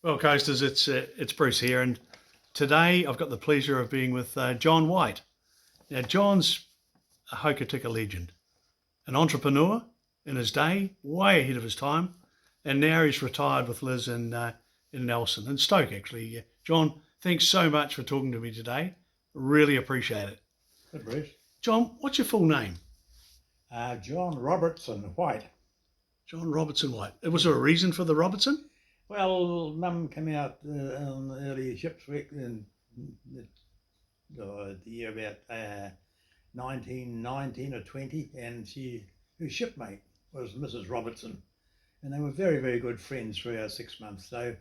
Well, Coasters, it's Bruce here, and today I've got the pleasure of being with John White. Now, John's a Hokitika legend, an entrepreneur in his day, way ahead of his time, and now he's retired with Liz in Nelson, in Stoke, actually. John, thanks so much for talking to me today. Really appreciate it. Good, Bruce. John, what's your full name? John Robertson White. John Robertson White. Was there a reason for the Robertson? Well, Mum came out on the early ship's week in the year about 1919 or 20, and her shipmate was Mrs. Robertson, and they were very, very good friends for our 6 months. So,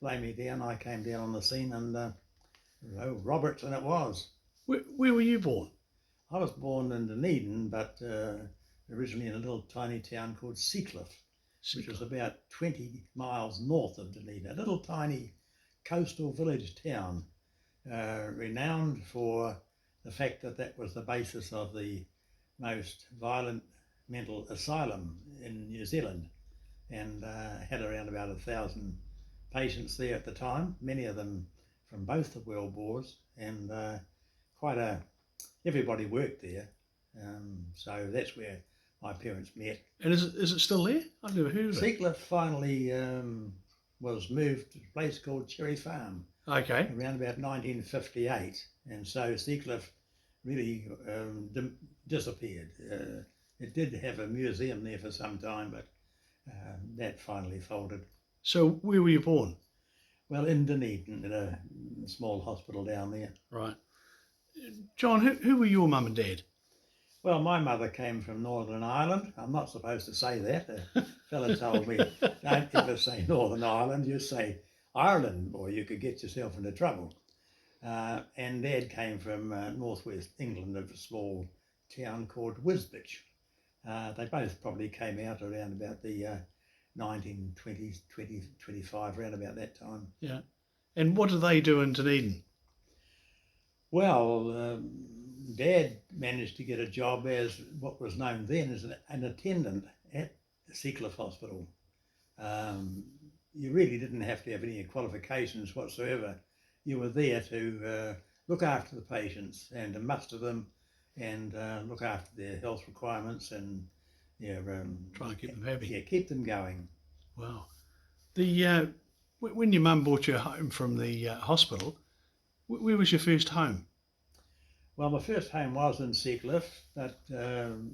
lay me down, I came down on the scene, and Robertson it was. Where were you born? I was born in Dunedin, but originally in a little tiny town called Seacliff, which was about 20 miles north of Dunedin, a little tiny coastal village town, renowned for the fact that that was the basis of the most violent mental asylum in New Zealand, and had around about 1,000 patients there at the time, many of them from both the world wars, and everybody worked there, so that's where my parents met. And is it still there? I've never heard of it. Seacliff finally was moved to a place called Cherry Farm. Okay. Around about 1958, and so Seacliff really disappeared. It did have a museum there for some time, but that finally folded. So where were you born? Well, in Dunedin, in a small hospital down there. Right. John, who were your mum and dad? Well, my mother came from Northern Ireland. I'm not supposed to say that. A fella told me, don't ever say Northern Ireland, just say Ireland, or you could get yourself into trouble. And Dad came from northwest England, of a small town called Wisbech. They both probably came out around about the 1920s, 25, around about that time. Yeah. And what did they do in Dunedin? Well, Dad managed to get a job as what was known then as an attendant at the Seacliff Hospital. You really didn't have to have any qualifications whatsoever. You were there to look after the patients and to muster them and look after their health requirements and try and keep them happy. Yeah, keep them going. Wow. When your mum brought you home from the hospital, where was your first home? Well, my first home was in Seacliff, but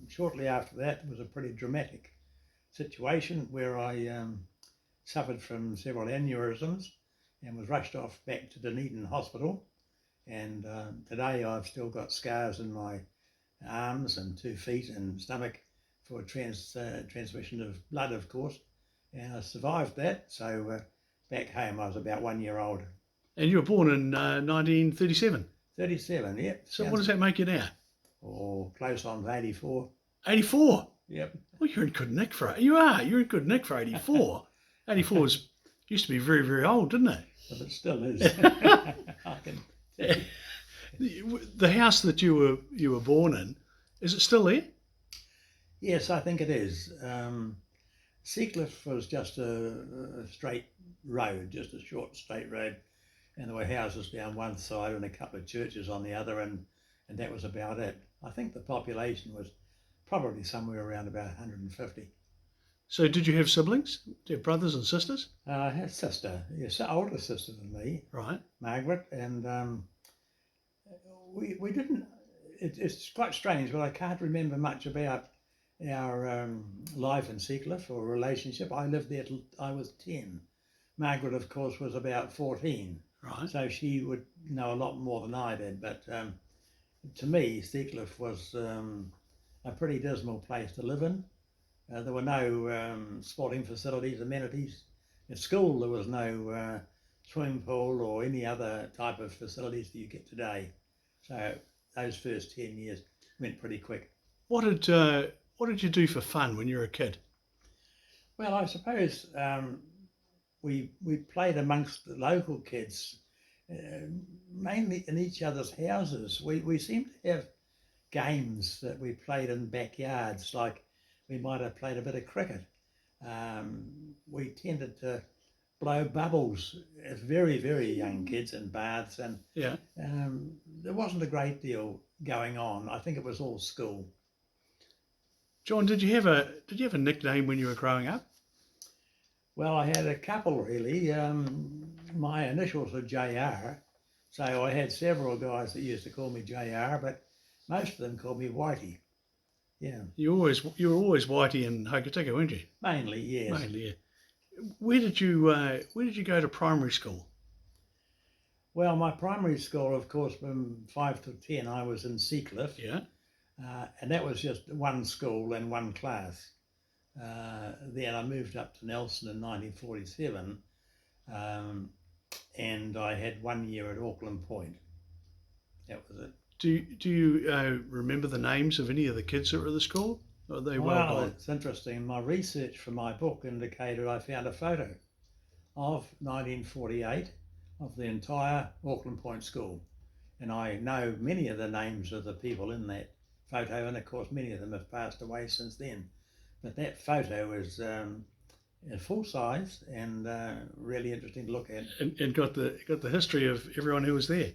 shortly after that was a pretty dramatic situation where I suffered from several aneurysms and was rushed off back to Dunedin Hospital. And today I've still got scars in my arms and 2 feet and stomach for transmission of blood, of course. And I survived that, so back home I was about 1 year old. And you were born in 1937? 37, yep. So what does that make you now? Oh, close on to 84. 84? Yep. Well, you're in good nick for it. You're in good nick for 84. 84 used to be very, very old, didn't it? But it still is. The house that you were born in, is it still there? Yes, I think it is. Seacliff was just a straight road, just a short straight road, and there were houses down one side and a couple of churches on the other, and that was about it. I think the population was probably somewhere around about 150. So did you have siblings? Do you have brothers and sisters? I had a sister, yes, an older sister than me, right, Margaret, and we didn't, it's quite strange, but I can't remember much about our life in Seacliff or relationship. I lived there till I was 10. Margaret, of course, was about 14. Right. So she would know a lot more than I did. But to me, Seacliff was a pretty dismal place to live in. There were no sporting facilities, amenities. At school, there was no swimming pool or any other type of facilities that you get today. So those first 10 years went pretty quick. What did you do for fun when you were a kid? Well, I suppose we played amongst the local kids, mainly in each other's houses. We seemed to have games that we played in backyards, like we might have played a bit of cricket. We tended to blow bubbles as very, very young kids in baths, and Yeah. there wasn't a great deal going on. I think it was all school. John, did you have a nickname when you were growing up? Well, I had a couple really. My initials were JR, so I had several guys that used to call me JR, but most of them called me Whitey. Yeah, You were always Whitey in Hokitika, weren't you? mainly, yes. Mainly, yeah. Where did you go to primary school? Well, my primary school, of course, from 5 to 10, I was in Seacliff, Yeah. and that was just one school and one class. Then I moved up to Nelson in 1947, and I had 1 year at Auckland Point. That was it. Do you remember the names of any of the kids that were at the school? Or are they well Well, gone? it's interesting. My research for my book indicated I found a photo of 1948 of the entire Auckland Point School. And I know many of the names of the people in that photo, and of course many of them have passed away since then. But that photo is full size and really interesting to look at. And got the history of everyone who was there.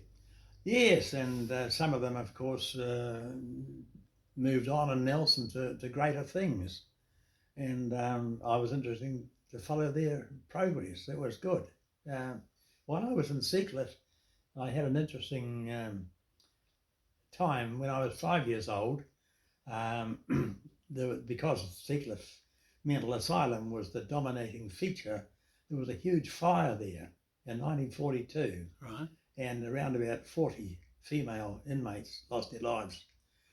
Yes, and some of them, of course, moved on in Nelson to greater things. And I was interested to follow their progress. It was good. While I was in Seacliff, I had an interesting time when I was 5 years old. Because Seacliff Mental Asylum was the dominating feature, there was a huge fire there in 1942. Right. And around about 40 female inmates lost their lives.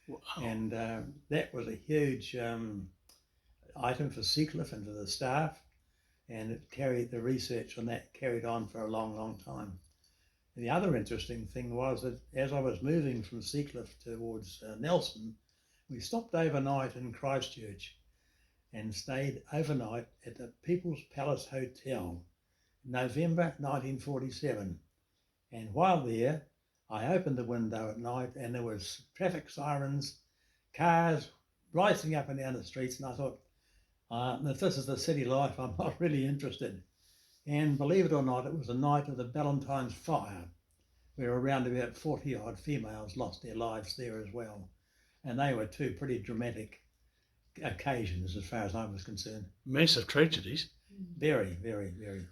Wow. And that was a huge item for Seacliff and for the staff, and the research on that carried on for a long, long time. And the other interesting thing was that as I was moving from Seacliff towards Nelson, we stopped overnight in Christchurch and stayed overnight at the People's Palace Hotel, November 1947. And while there, I opened the window at night and there was traffic sirens, cars racing up and down the streets, and I thought, if this is the city life, I'm not really interested. And believe it or not, it was the night of the Ballantyne's fire, where around about 40 odd females lost their lives there as well. And they were two pretty dramatic occasions as far as I was concerned. Massive tragedies. Very, very, very.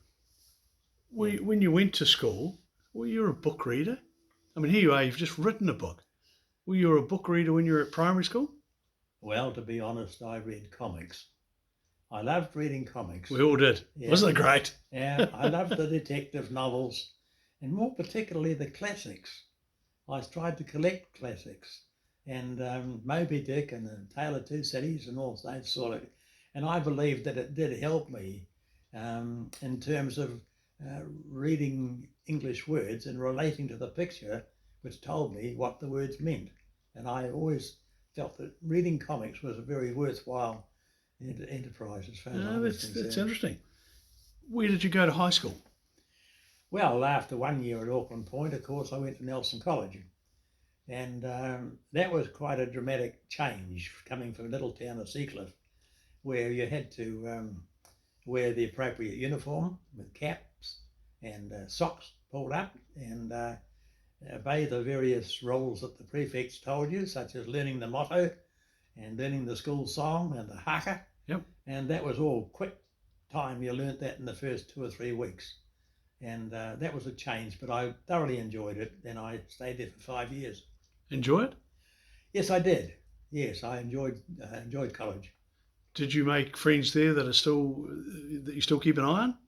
When you went to school, were you a book reader? I mean, here you are, you've just written a book. Were you a book reader when you were at primary school? Well, to be honest, I read comics. I loved reading comics. We all did. Yeah. Wasn't it great? Yeah, I loved the detective novels, and more particularly the classics. I tried to collect classics, and Moby Dick and the Tale of Two Cities and all that sort of. And I believed that it did help me in terms of reading English words and relating to the picture, which told me what the words meant. And I always felt that reading comics was a very worthwhile enterprise as far as I was concerned. That's interesting. Where did you go to high school? Well, after 1 year at Auckland Point, of course, I went to Nelson College. And that was quite a dramatic change coming from a little town of Seacliff, where you had to wear the appropriate uniform with caps and socks pulled up and obey the various rules that the prefects told you, such as learning the motto and learning the school song and the haka. Yep. And that was all quick time. You learnt that in the first 2 or 3 weeks. And that was a change, but I thoroughly enjoyed it. And I stayed there for 5 years. Enjoy it? Yes, I did. Yes, I enjoyed college. Did you make friends there that you still keep an eye on?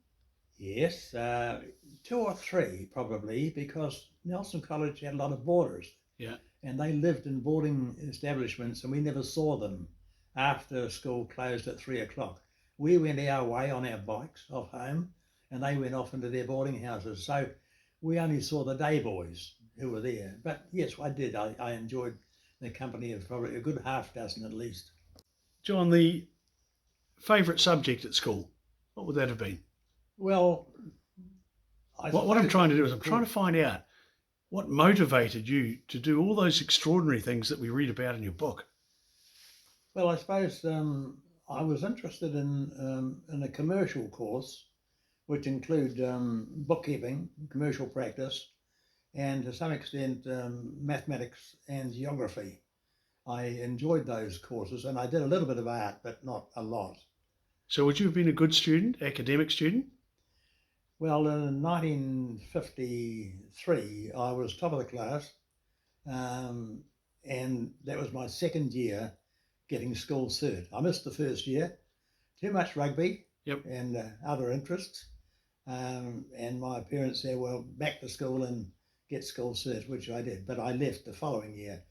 Yes, 2 or 3 probably, because Nelson College had a lot of boarders. Yeah. And they lived in boarding establishments, and we never saw them after school closed at 3 o'clock. We went our way on our bikes off home, and they went off into their boarding houses. So we only saw the day boys who were there. But yes, I did. I enjoyed the company of probably a good half dozen at least. John, the favourite subject at school, what would that have been? Well, what I'm trying to do is I'm trying to find out what motivated you to do all those extraordinary things that we read about in your book. Well, I suppose I was interested in a commercial course, which include bookkeeping, commercial practice, and to some extent mathematics and geography. I enjoyed those courses, and I did a little bit of art, but not a lot. So would you have been a good student, academic student? Well, in 1953, I was top of the class, and that was my second year getting school cert. I missed the first year, too much rugby and other interests, and my parents said, well, back to school and get school cert, which I did, but I left the following year.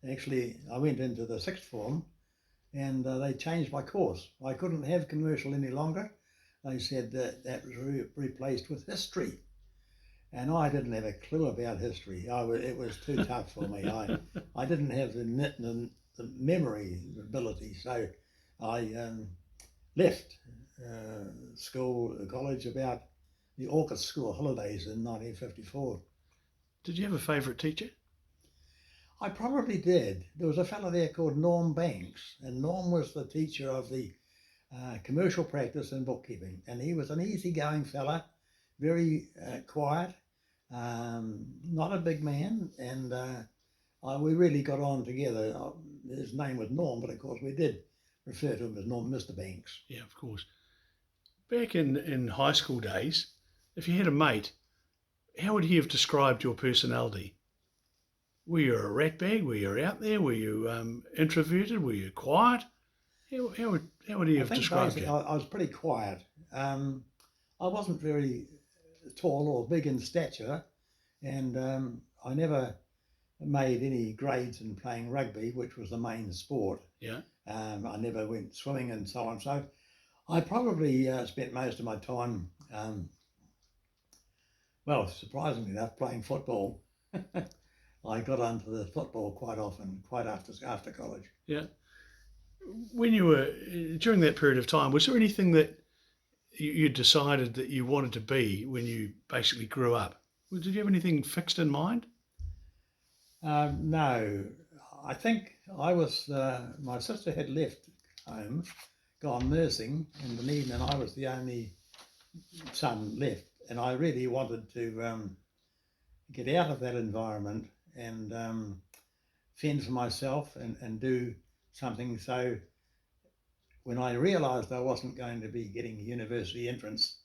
Actually, I went into the sixth form, and they changed my course. I couldn't have commercial any longer. They said that was replaced with history. And I didn't have a clue about history. It was too tough for me. I didn't have the memory ability, so I left college about the August school holidays in 1954. Did you have a favourite teacher? I probably did. There was a fellow there called Norm Banks, and Norm was the teacher of the commercial practice and bookkeeping, and he was an easygoing fella, very quiet, not a big man, and we really got on together. His name was Norm, but of course we did refer to him as Norm, Mr. Banks. Yeah, of course. Back in high school days, if you had a mate, how would he have described your personality? Were you a ratbag? Were you out there? Were you introverted? Were you quiet? How would he have described you? I was pretty quiet. I wasn't very tall or big in stature, and I never made any grades in playing rugby, which was the main sport. Yeah. I never went swimming and so on. So I probably spent most of my time, well, surprisingly enough, playing football. I got onto the football quite often, quite after college. Yeah. When you were, during that period of time, was there anything that you decided that you wanted to be when you basically grew up? Did you have anything fixed in mind? No. I think I was, my sister had left home, gone nursing in Dunedin, and I was the only son left. And I really wanted to get out of that environment and fend for myself and do something. So when I realised I wasn't going to be getting a university entrance,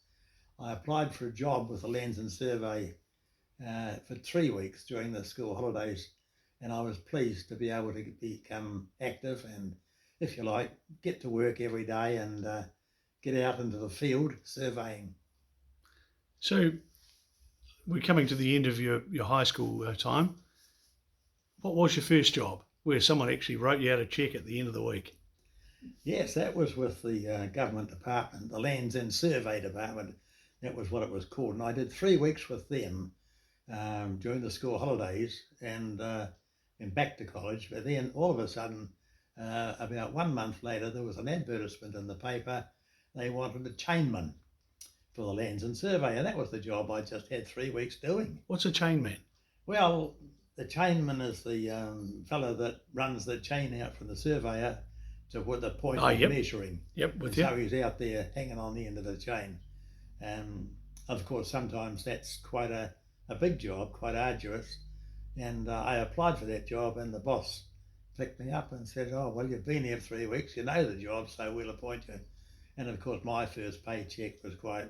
I applied for a job with the Lands and Survey for 3 weeks during the school holidays, and I was pleased to be able to become active and, if you like, get to work every day and get out into the field surveying. So we're coming to the end of your high school time. What was your first job where someone actually wrote you out a cheque at the end of the week? Yes, that was with the government department, the Lands and Survey Department. That was what it was called. And I did 3 weeks with them during the school holidays and back to college. But then all of a sudden, about 1 month later, there was an advertisement in the paper. They wanted a chainman for the Lands and Survey, and that was the job I just had 3 weeks doing. What's a chainman? Well, the chainman is the fellow that runs the chain out from the surveyor to what the point of measuring. Yep, with you. So he's out there hanging on the end of the chain. Of course, sometimes that's quite a big job, quite arduous. And I applied for that job, and the boss picked me up and said, oh, well, you've been here 3 weeks, you know the job, so we'll appoint you. And of course, my first paycheck was quite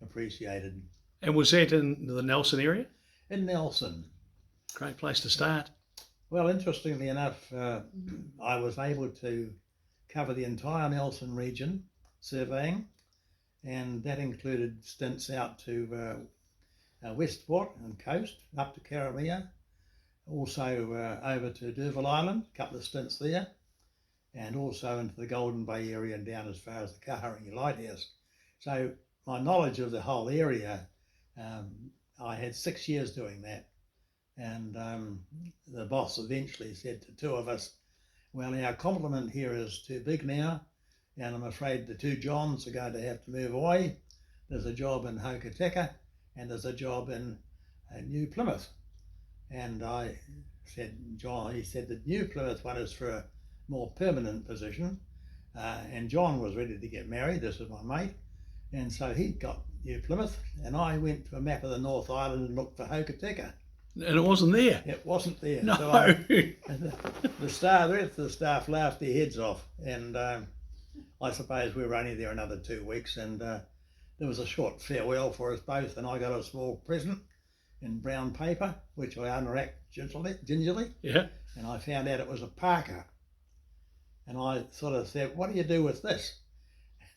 appreciated. And was that in the Nelson area? In Nelson. Great place to start. Well, interestingly enough, I was able to cover the entire Nelson region surveying, and that included stints out to Westport and coast, up to Karamea, also over to D'Urville Island, a couple of stints there, and also into the Golden Bay area and down as far as the Kaharingi Lighthouse. So my knowledge of the whole area, I had 6 years doing that. And the boss eventually said to two of us, well, our complement here is too big now, and I'm afraid the two Johns are going to have to move away. There's a job in Hokitika, and there's a job in New Plymouth. And I said, John, he said the New Plymouth one is for a more permanent position, and John was ready to get married. This is my mate. And so he got New Plymouth, and I went to a map of the North Island and looked for Hokitika. And it wasn't there. It wasn't there. No. So the rest of the staff laughed their heads off, and I suppose we were only there another 2 weeks, and there was a short farewell for us both, and I got a small present in brown paper, which I unwrapped gingerly, Yeah. and I found out it was a parka. And I sort of said, "What do you do with this?"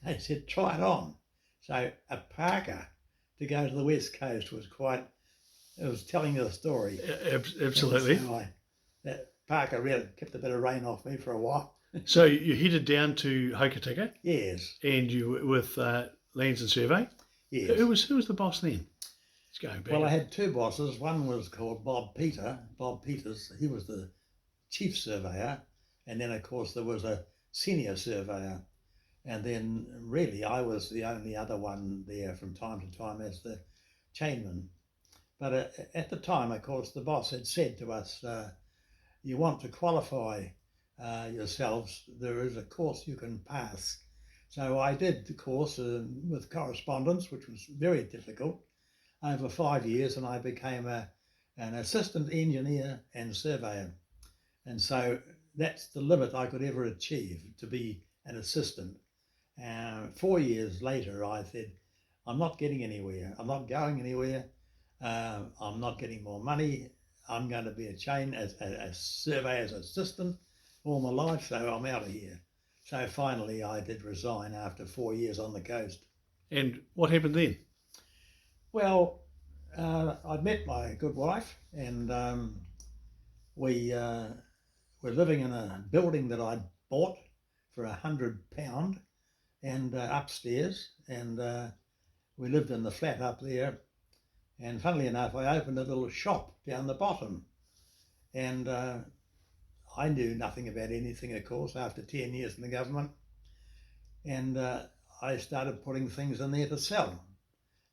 And they said, "Try it on." So a parka to go to the West Coast was it was telling you the story. Absolutely. So that parka really kept a bit of rain off me for a while. So you headed down to Hokitika, Yes, and you were with Lands and Survey. yes. Who was the boss then? Let's go back. Well, I had two bosses. One was called Bob Peters. He was the chief surveyor. And then, of course, there was a senior surveyor. And then, really, I was the only other one there from time to time as the chainman. But at the time, of course, the boss had said to us, you want to qualify yourselves, there is a course you can pass. So I did the course with correspondence, which was very difficult, over 5 years, and I became an assistant engineer and surveyor. And so that's the limit I could ever achieve, to be an assistant. 4 years later, I said, I'm not getting anywhere. I'm not going anywhere. I'm not getting more money. I'm going to be a surveyor's assistant all my life, so I'm out of here. So finally, I did resign after 4 years on the coast. And what happened then? Well, I'd met my good wife, and we were living in a building that I'd bought for £100 and upstairs, and we lived in the flat up there. And funnily enough, I opened a little shop down the bottom, and I knew nothing about anything, of course, after 10 years in the government, and I started putting things in there to sell.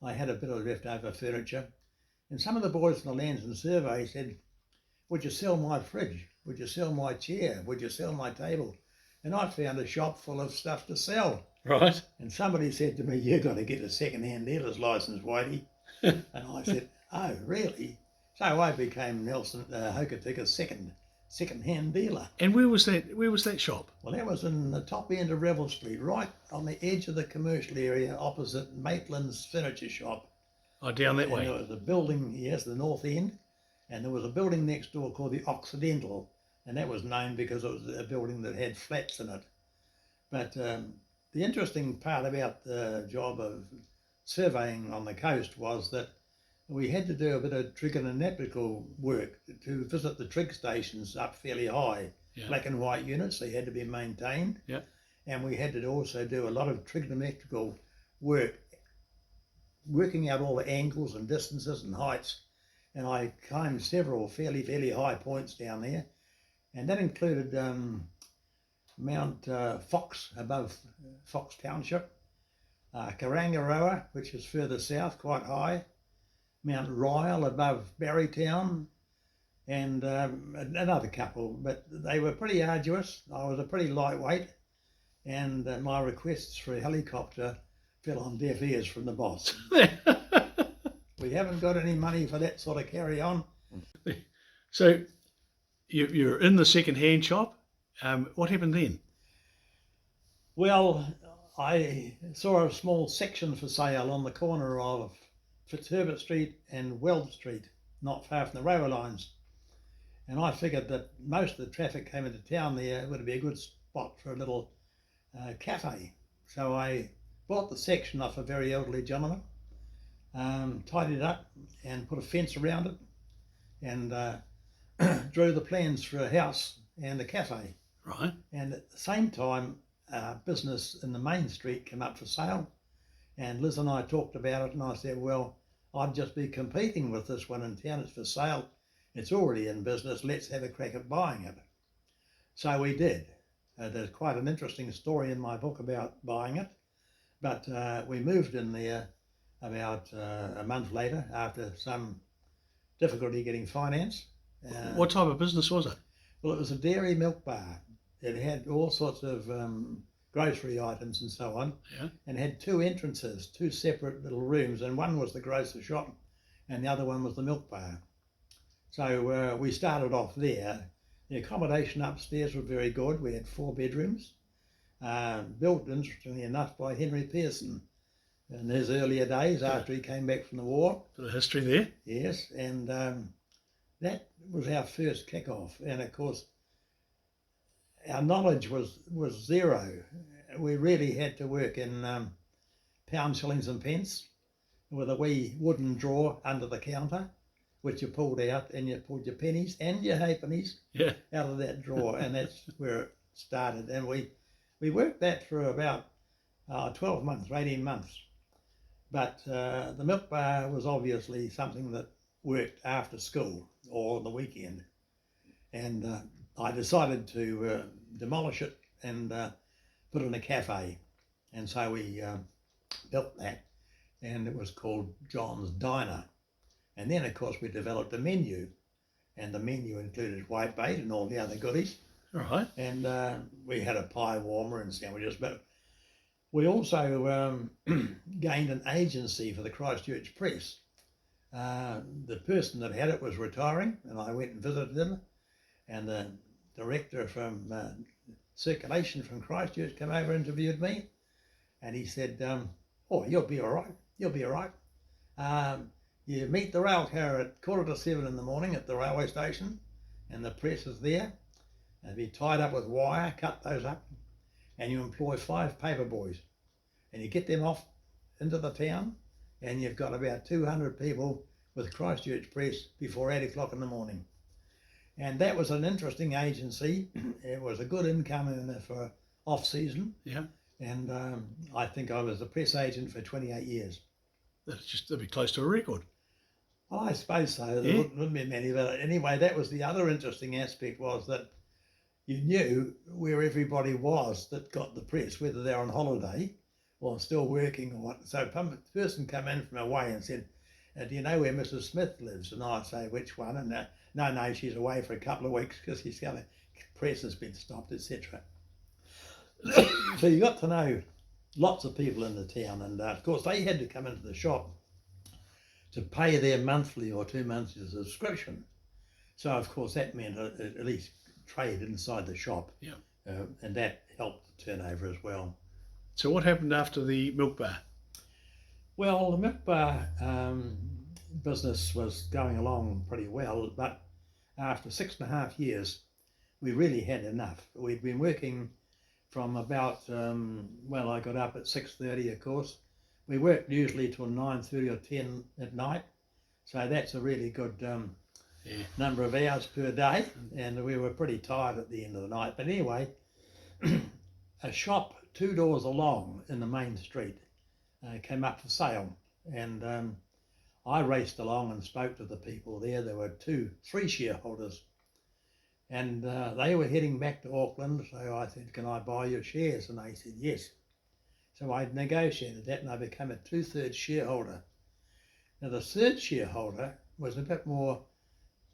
I had a bit of leftover furniture, and some of the boys in the Lands and Survey said, would you sell my fridge? Would you sell my chair? Would you sell my table? And I found a shop full of stuff to sell. Right. And somebody said to me, you've got to get a second-hand dealer's licence, Whitey. And I said, oh, really? So I became Hokitika's second-hand dealer. And where was that shop? Well, that was in the top end of Revel Street, right on the edge of the commercial area opposite Maitland's furniture shop. Oh, down that And way. there was a building, yes, the north end, and there was a building next door called the Occidental, and that was known because it was a building that had flats in it. But the interesting part about the job of surveying on the coast was that we had to do a bit of trigonometrical work to visit the trig stations up fairly high, Yeah. black and white units. They had to be maintained. Yeah. And we had to also do a lot of trigonometrical work, working out all the angles and distances and heights. And I climbed several fairly high points down there. And that included Mount Fox above Fox Township, Karangaroa, which is further south, quite high, Mount Ryle above Barrytown, and another couple, but they were pretty arduous. I was a pretty lightweight, and my requests for a helicopter fell on deaf ears from the boss. We haven't got any money for that sort of carry on. So you're in the second-hand shop. What happened then? Well, I saw a small section for sale on the corner of Fitzherbert Street and Weld Street, not far from the railway lines. And I figured that most of the traffic came into town there. It would be a good spot for a little cafe. So I bought the section off a very elderly gentleman, tidied it up and put a fence around it, and drew the plans for a house and a cafe. Right. And at the same time, business in the main street came up for sale, and Liz and I talked about it, and I said, well, I'd just be competing with this one in town. It's for sale. It's already in business. Let's have a crack at buying it. So we did. There's quite an interesting story in my book about buying it, but we moved in there about a month later after some difficulty getting finance. What type of business was it? Well, it was a dairy milk bar. It had all sorts of grocery items and so on, Yeah. and had two entrances, two separate little rooms, and one was the grocery shop and the other one was the milk bar. So we started off there. The accommodation upstairs was very good. We had 4 bedrooms, built, interestingly enough, by Henry Pearson in his earlier days after he came back from the war. Bit of history there. Yes, and that was our first kick-off. And of course, our knowledge was zero. We really had to work in pounds, shillings and pence with a wee wooden drawer under the counter, which you pulled out, and you pulled your pennies and your halfpennies out of that drawer, and that's where it started. And we worked that for about 12 months, 18 months. But the milk bar was obviously something that worked after school or on the weekend. And I decided to demolish it and put in a cafe. And so we built that, and it was called John's Diner. And then, of course, we developed a menu, and the menu included whitebait and all the other goodies. All right. And we had a pie warmer and sandwiches, but we also gained an agency for the Christchurch Press. The person that had it was retiring, and I went and visited him, and the director from circulation from Christchurch came over and interviewed me, and he said, oh, you'll be all right, you'll be all right. You meet the rail car at 6:45 in the morning at the railway station, and the press is there. They'll be tied up with wire, cut those up, and you employ 5 paper boys, and you get them off into the town, and you've got about 200 people with Christchurch Press before 8 o'clock in the morning. And that was an interesting agency. It was a good income in there for off season. Yeah. And I think I was the press agent for 28 years. That'd be close to a record. Well, I suppose so. There wouldn't be many, but anyway, that was the other interesting aspect, was that you knew where everybody was that got the press, whether they're on holiday or still working or what. So a person come in from away and said, do you know where Mrs. Smith lives? And I say, which one? And no, she's away for a couple of weeks because she's got a press has been stopped, etc. So you got to know lots of people in the town, and of course they had to come into the shop to pay their monthly or 2 months subscription. So of course that meant at least trade inside the shop. Yeah. And that helped the turnover as well. So what happened after the milk bar? Well, the milk bar business was going along pretty well, but after 6.5 years, we really had enough. We'd been working from about, I got up at 6:30, of course. We worked usually till 9:30 or 10 at night. So that's a really good number of hours per day. And we were pretty tired at the end of the night. But anyway, a shop 2 doors along in the main street came up for sale. And I raced along and spoke to the people there. There were 3 shareholders. And they were heading back to Auckland, so I said, can I buy your shares? And they said, yes. So I negotiated that and I became a 2/3 shareholder. Now the 3rd shareholder was a bit more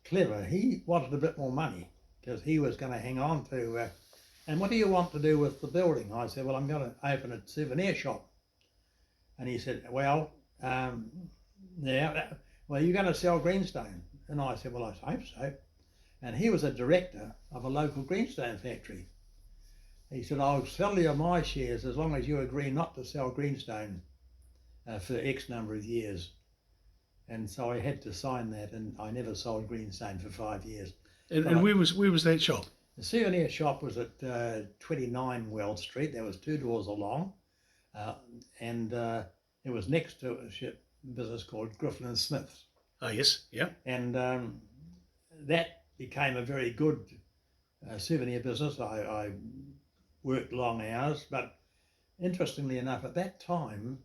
clever. He wanted a bit more money because he was going to hang on to, and what do you want to do with the building? I said, well, I'm going to open a souvenir shop. And he said, well, you're going to sell greenstone. And I said, well, I hope so. And he was a director of a local greenstone factory. He said, I'll sell you my shares as long as you agree not to sell greenstone for X number of years. And so I had to sign that, and I never sold greenstone for 5 years. And where was that shop? The souvenir shop was at 29 Wells Street. There was 2 doors along, and it was next to a business called Griffin and Smith's. Oh yes, yeah. And that became a very good souvenir business. I worked long hours, but interestingly enough, at that time,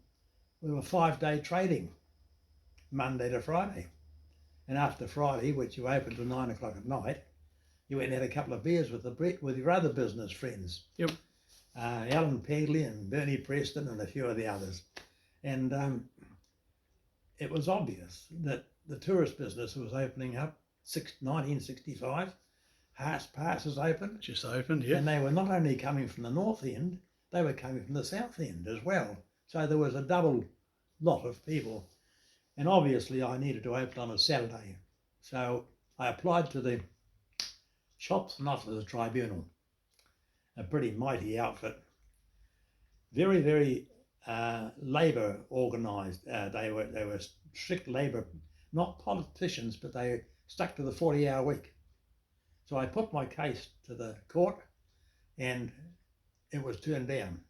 we were 5-day trading, Monday to Friday. And after Friday, which you opened till 9 o'clock at night, you went and had a couple of beers with your other business friends. Yep. Alan Pegley and Bernie Preston and a few of the others. And it was obvious that the tourist business was opening up. 1965, Haas Pass is open. Just opened, yeah. And they were not only coming from the north end, they were coming from the south end as well. So there was a double lot of people. And obviously I needed to open on a Saturday. So I applied to the Shops and Officers Tribunal, a pretty mighty outfit. Very, very labour organised. They were strict labour, not politicians, but they stuck to the 40-hour week. So I put my case to the court and it was turned down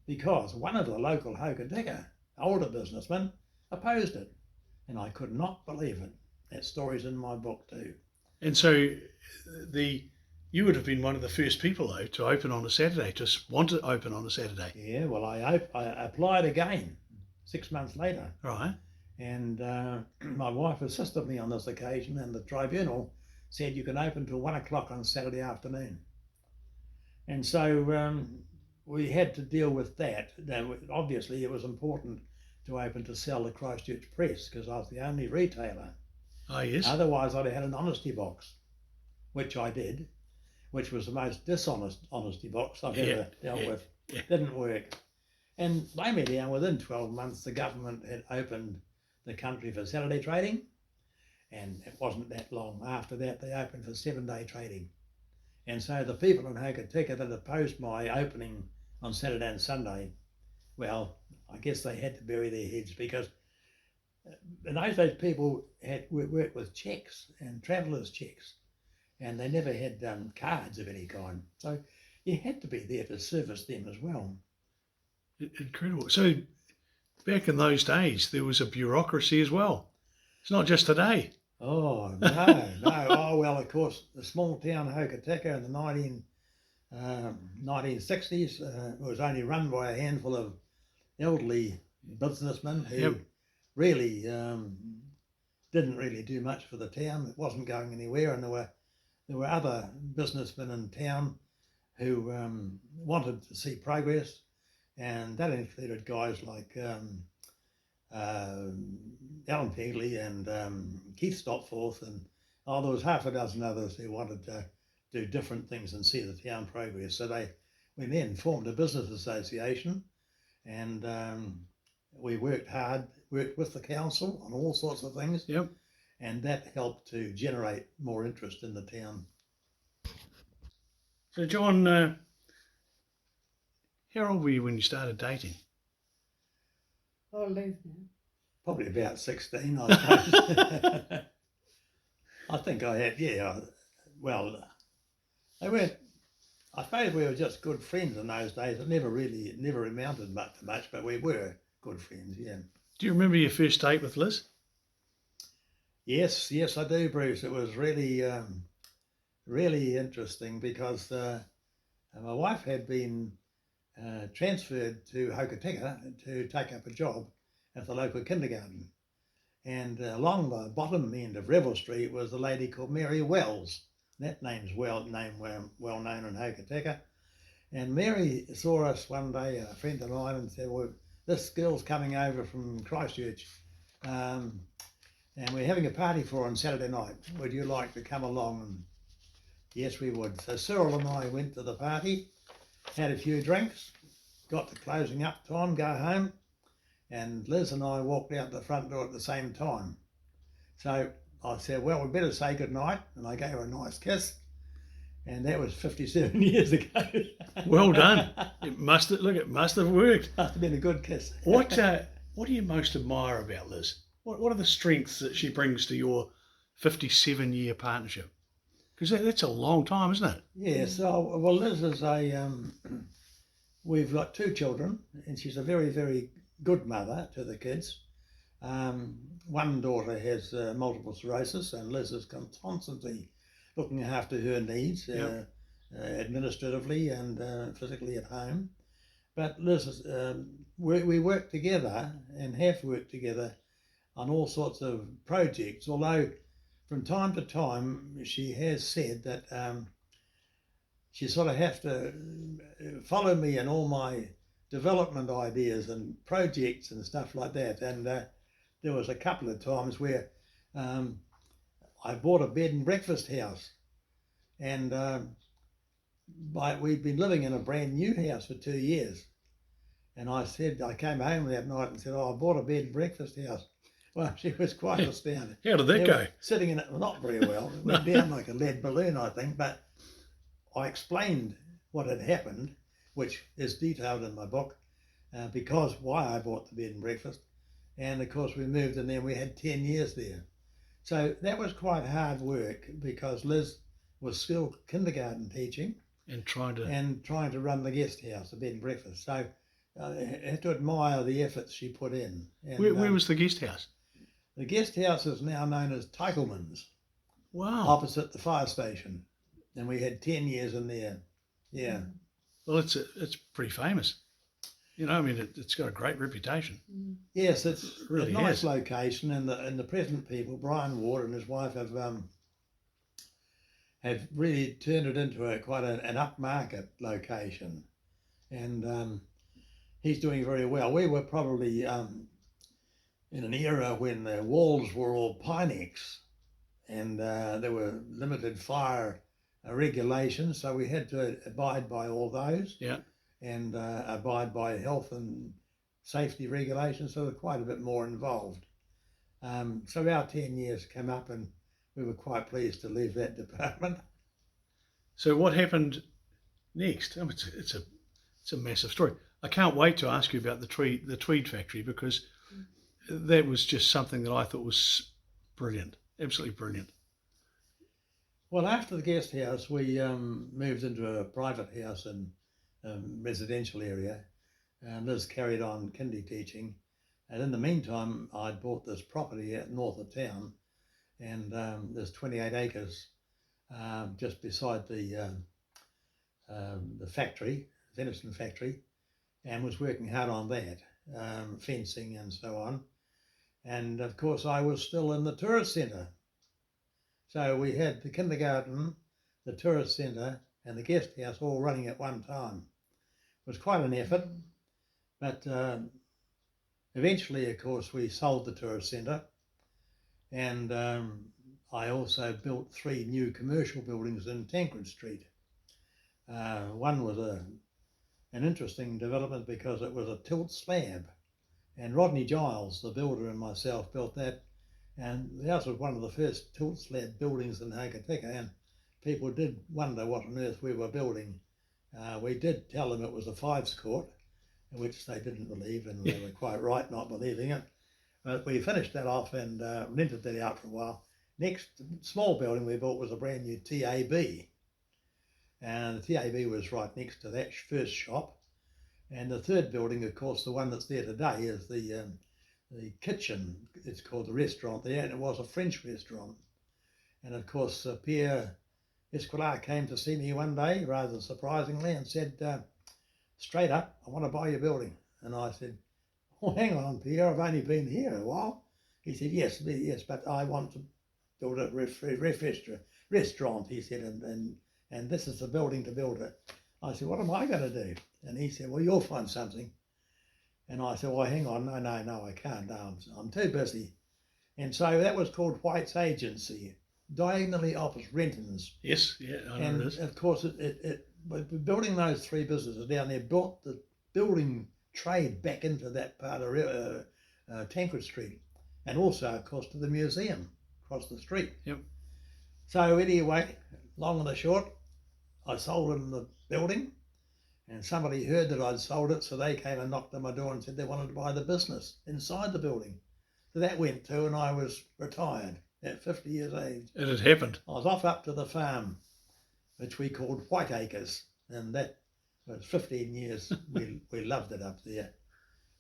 because one of the local Hokitika, older businessmen, opposed it. And I could not believe it. That story's in my book too. And so you would have been one of the first people, though, to open on a Saturday, to want to open on a Saturday. Yeah, well, I applied again 6 months later. Right. And my wife assisted me on this occasion, and the tribunal said you can open till 1 o'clock on Saturday afternoon. And so we had to deal with that. Now, obviously, it was important to open to sell the Christchurch Press because I was the only retailer. Oh, yes. Otherwise, I'd have had an honesty box, which I did, which was the most dishonest honesty box I've ever dealt with. Yeah. Didn't work. And blame me down, within 12 months, the government had opened the country for Saturday trading. And it wasn't that long after that, they opened for 7-day trading. And so the people in Hokitika that opposed my opening on Saturday and Sunday, well, I guess they had to bury their heads because in those days people had worked with cheques and travellers' cheques, and they never had cards of any kind. So you had to be there to service them as well. Incredible. So back in those days, there was a bureaucracy as well. It's not just today. Oh, no, no. Oh, well, of course, the small town Hokitika in the 1960s was only run by a handful of elderly businessmen who really didn't really do much for the town. It wasn't going anywhere, and there were other businessmen in town who wanted to see progress, and that included guys like Alan Pegley and Keith Stopforth, and there was half a dozen others who wanted to do different things and see the town progress. So we then formed a business association, and we worked hard, worked with the council on all sorts of things. Yep. And that helped to generate more interest in the town. So John, how old were you when you started dating? I'll leave now. Probably about 16, I suppose. I think I had, yeah. Well, they weren't, I suppose we were just good friends in those days. It never amounted to much, but we were good friends, yeah. Do you remember your first date with Liz? Yes, I do, Bruce. It was really, really interesting because my wife had been transferred to Hokitika to take up a job at the local kindergarten. And along the bottom end of Revel Street was a lady called Mary Wells. That name's well known in Hokitika. And Mary saw us one day, a friend of mine, and said, well, this girl's coming over from Christchurch and we're having a party for her on Saturday night. Would you like to come along? And yes, we would. So Cyril and I went to the party, had a few drinks, got to closing up time, go home, and Liz and I walked out the front door at the same time. So I said, well, we better say goodnight, and I gave her a nice kiss, and that was 57 years ago. Well done. It must have worked. Must have been a good kiss. What do you most admire about Liz? What are the strengths that she brings to your 57-year partnership? Because that's a long time, isn't it? Yes. Well, Liz is we've got 2 children, and she's a very, very good mother to the kids. One daughter has multiple sclerosis, and Liz is constantly looking after her needs, administratively and physically at home. But Liz, we work together and have worked together on all sorts of projects, although from time to time she has said that she sort of has to follow me in all my development ideas and projects and stuff like that. And there was a couple of times where I bought a bed and breakfast house, and we'd been living in a brand new house for 2 years. And I came home that night and said, oh, I bought a bed and breakfast house. Well, she was quite astounded. How did that go? Sitting in it, well, not very well. It went down like a lead balloon, I think. But I explained what had happened, which is detailed in my book, because why I bought the bed and breakfast. And of course, we moved in there. We had 10 years there. So that was quite hard work because Liz was still kindergarten teaching And trying to run the guest house, the bed and breakfast. So I have to admire the efforts she put in. And, where was the guest house? the guest house is now known as Teichelman's, Wow. opposite the fire station. And we had 10 years in there. Yeah. Well, it's pretty famous. You know, I mean, it's got a great reputation. Yes, it's really a nice has. location, and the present people, Brian Ward and his wife, have really turned it into quite an upmarket location, and he's doing very well. We were probably in an era when the walls were all Pinex, and there were limited fire regulations, so we had to abide by all those. Yeah. And abide by health and safety regulations, so they're quite a bit more involved. So our 10 years came up and we were quite pleased to leave that department. So what happened next? Oh, it's a massive story. I can't wait to ask you about the Tweed Factory, because that was just something that I thought was brilliant, absolutely brilliant. Well, after the guest house, we moved into a private house in residential area, and Liz carried on kindy teaching, and in the meantime I'd bought this property out north of town, and there's 28 acres just beside the factory, venison factory, and was working hard on that, fencing and so on. And of course I was still in the tourist centre, so we had the kindergarten, the tourist centre and the guest house all running at one time. It was quite an effort, but eventually, of course, we sold the tourist centre, and I also built 3 new commercial buildings in Tancred Street. One was an interesting development because it was a tilt slab, and Rodney Giles, the builder, and myself built that, and the house was one of the first tilt slab buildings in Hokitika, and people did wonder what on earth we were building. We did tell them it was a 5s court, which they didn't believe, and they were quite right not believing it. But we finished that off and rented that out for a while. Next small building we built was a brand new TAB. And the TAB was right next to that first shop. And the third building, of course, the one that's there today, is the kitchen. It's called the restaurant there, and it was a French restaurant. And of course, Pierre Esquilar came to see me one day, rather surprisingly, and said, straight up, I want to buy your building. And I said, oh, hang on, Pierre, I've only been here a while. He said, yes, but I want to build a restaurant, he said, and this is the building to build it. I said, what am I going to do? And he said, well, you'll find something. And I said, well, hang on, no, I can't. I'm too busy. And so that was called White's Agency, diagonally opposite Renton's. Yes, yeah, I know And it is. of course, building those 3 businesses down there brought the building trade back into that part of Tancred Street, and also, of course, to the museum across the street. Yep. So anyway, long and the short, I sold them the building, and somebody heard that I'd sold it, so they came and knocked on my door and said they wanted to buy the business inside the building. So that went too, and I was retired at 50 years age. It had happened. I was off up to the farm, which we called White Acres, and that was 15 years. we loved it up there.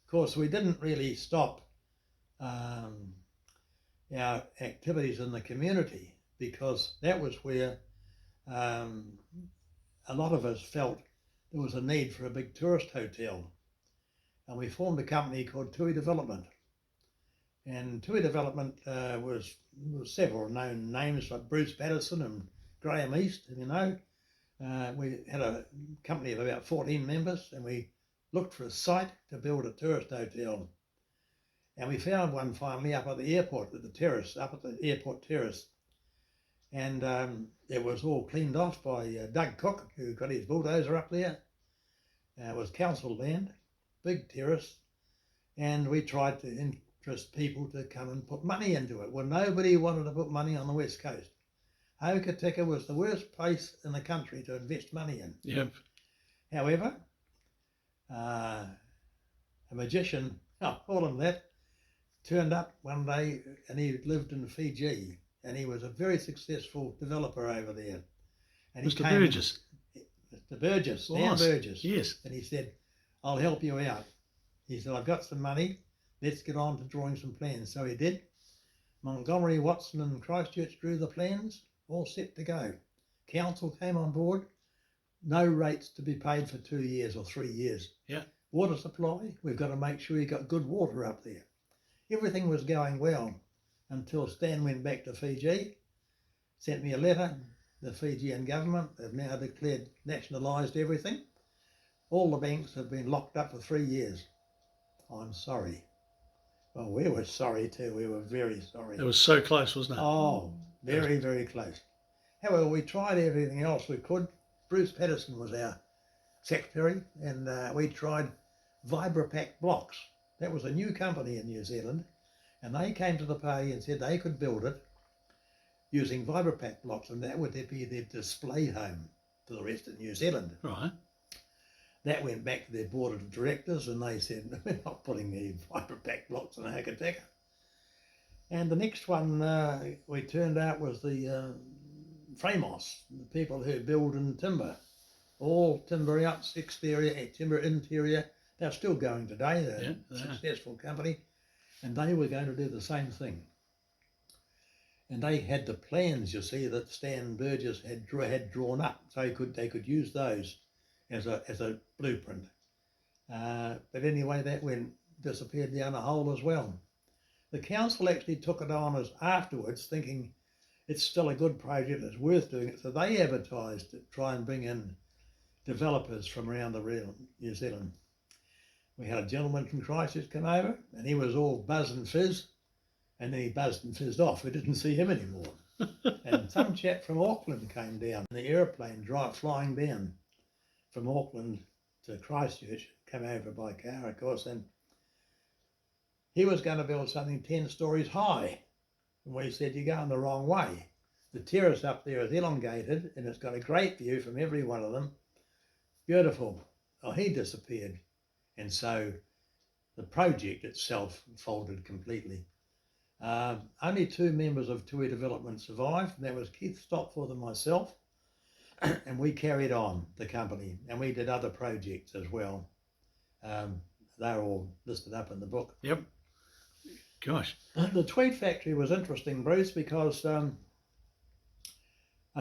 Of course, we didn't really stop our activities in the community, because that was where a lot of us felt there was a need for a big tourist hotel, and we formed a company called Tweed Development. And Tweed Development was several known names like Bruce Patterson and Graham East, you know. We had a company of about 14 members, and we looked for a site to build a tourist hotel. And we found one finally up at the airport, at the terrace, up at the airport terrace. And it was all cleaned off by Doug Cook, who got his bulldozer up there. It was council land, big terrace, and we tried to interest people to come and put money into it. Well, nobody wanted to put money on the west coast. Hokitika was the worst place in the country to invest money in. Yep. However, a magician, call him that, turned up one day, and he lived in Fiji, and he was a very successful developer over there. And he Mr. Burgess. Mr. Burgess, Dan Was. Burgess. Yes. And he said, I'll help you out. He said, I've got some money, let's get on to drawing some plans. So he did. Montgomery, Watson and Christchurch drew the plans, all set to go. Council came on board, no rates to be paid for 2 years or 3 years. Yeah. Water supply, we've got to make sure you got good water up there. Everything was going well until Stan went back to Fiji, sent me a letter. The Fijian government have now declared nationalised everything. All the banks have been locked up for 3 years. I'm sorry. Well, we were sorry too. We were very sorry. It was so close, wasn't it? Oh, very, very close. However, we tried everything else we could. Bruce Patterson was our secretary, and we tried Vibrapack blocks. That was a new company in New Zealand, and they came to the party and said they could build it using Vibrapack blocks, and that would be their display home for the rest of New Zealand. Right. That went back to their board of directors, and they said, we're not putting the Vibrapack blocks in Hokitika. And the next one we turned out was the Framos, the people who build in timber. All timber out, exterior, timber interior. They're still going today. They're a successful company. And they were going to do the same thing. And they had the plans, you see, that Stan Burgess had drawn up. So they could use those as a blueprint. But anyway, that disappeared down a hole as well. The council actually took it on as afterwards, thinking it's still a good project, it's worth doing it. So they advertised to try and bring in developers from around the real New Zealand. We had a gentleman from Christchurch come over, and he was all buzz and fizz, and then he buzzed and fizzed off. We didn't see him anymore. And some chap from Auckland came down, in the aeroplane flying down from Auckland to Christchurch, came over by car, of course, and he was going to build something 10 stories high. And we said, you're going the wrong way. The terrace up there is elongated, and it's got a great view from every one of them. Beautiful. Oh, he disappeared. And so the project itself folded completely. Only 2 members of Tweed Development survived, and that was Keith Stopforth and myself. And we carried on the company, and we did other projects as well. They're all listed up in the book. Yep. Gosh. The Tweed Factory was interesting, Bruce, because I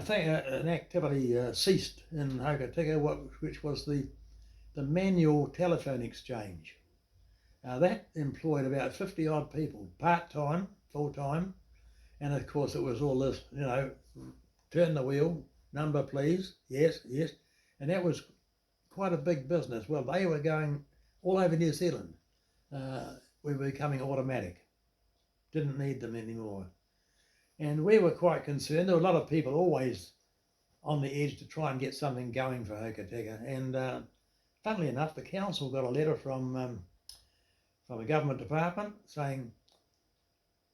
think an activity ceased in Hokitika, which was the manual telephone exchange. That employed about 50 odd people, part-time, full-time, and of course it was all this, turn the wheel, number please, yes, yes, and that was quite a big business. Well, they were going all over New Zealand. We were becoming automatic, didn't need them anymore. And we were quite concerned. There were a lot of people always on the edge to try and get something going for Hokitika, and funnily enough, the council got a letter from a government department saying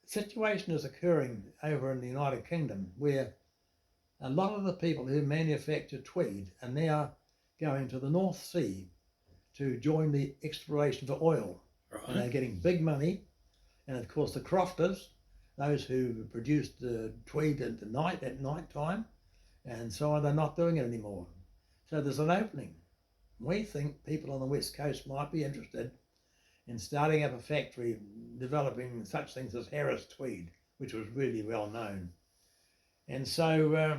the situation is occurring over in the United Kingdom where a lot of the people who manufacture tweed are now going to the North Sea to join the exploration for oil. Right. And they're getting big money. And of course the crofters, those who produced the tweed at night time, and so on, they're not doing it anymore. So there's an opening. We think people on the West Coast might be interested in starting up a factory developing such things as Harris tweed, which was really well known. And so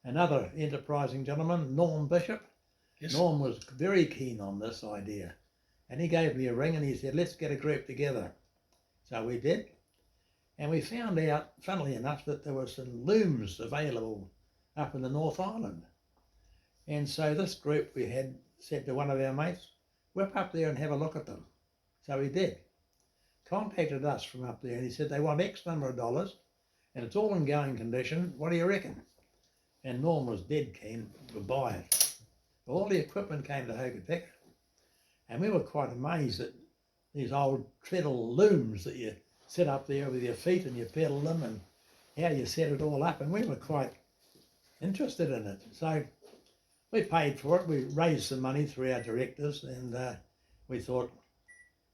another enterprising gentleman, Norm Bishop, yes. Norm was very keen on this idea, and he gave me a ring and he said, let's get a group together. So we did, and we found out, funnily enough, that there were some looms available up in the North Island. And so this group, we had said to one of our mates, whip up there and have a look at them. So he did. Contacted us from up there and he said they want X number of dollars and it's all in going condition. What do you reckon? And Norm was dead keen to buy it. All the equipment came to Hokitika, and we were quite amazed at these old treadle looms that you set up there with your feet and you pedal them, and how you set it all up, and we were quite interested in it. So we paid for it. We raised some money through our directors, and we thought,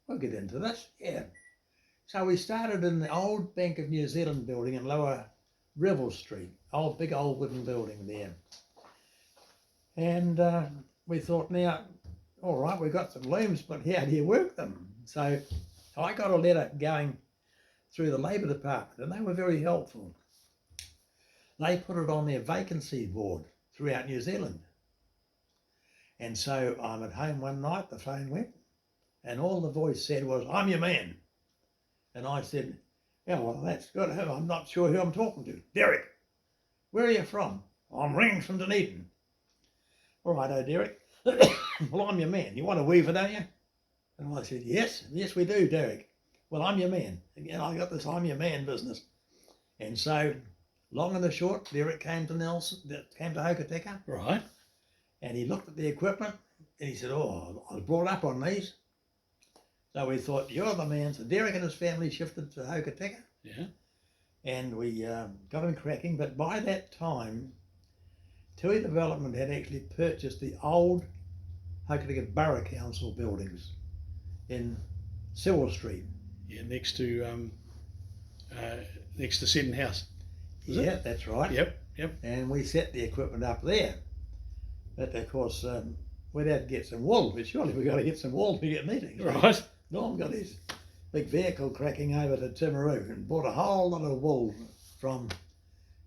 we'll get into this, yeah. So we started in the old Bank of New Zealand building in Lower Revel Street, big old wooden building there. And we thought, now, all right, we've got some looms, but how do you work them? So I got a letter going through the Labour Department, and they were very helpful. They put it on their vacancy board throughout New Zealand. And so I'm at home one night, the phone went, and all the voice said was, "I'm your man." And I said, "Yeah, well, that's good. I'm not sure who I'm talking to." "Derek, where are you from?" "I'm ringing from Dunedin." "All right, Derek." "Well, I'm your man. You want a weaver, don't you?" And I said, yes, we do, Derek." "Well, I'm your man. Again, I got this I'm your man business." And so, long and the short, Derek came to Hokitika. Right. And he looked at the equipment and he said, "Oh, I was brought up on these." So we thought, you're the man. So Derek and his family shifted to Hokitika. Yeah. And we got him cracking. But by that time, Tweed Development had actually purchased the old Hokitika Borough Council buildings in Sewell Street. Yeah, next to Seton House. Yeah, that's right. Yep. And we set the equipment up there. But of course, we'd have to get some wool. But surely we've got to get some wool to get meetings. Right. Norm got his big vehicle cracking over to Timaru and bought a whole lot of wool from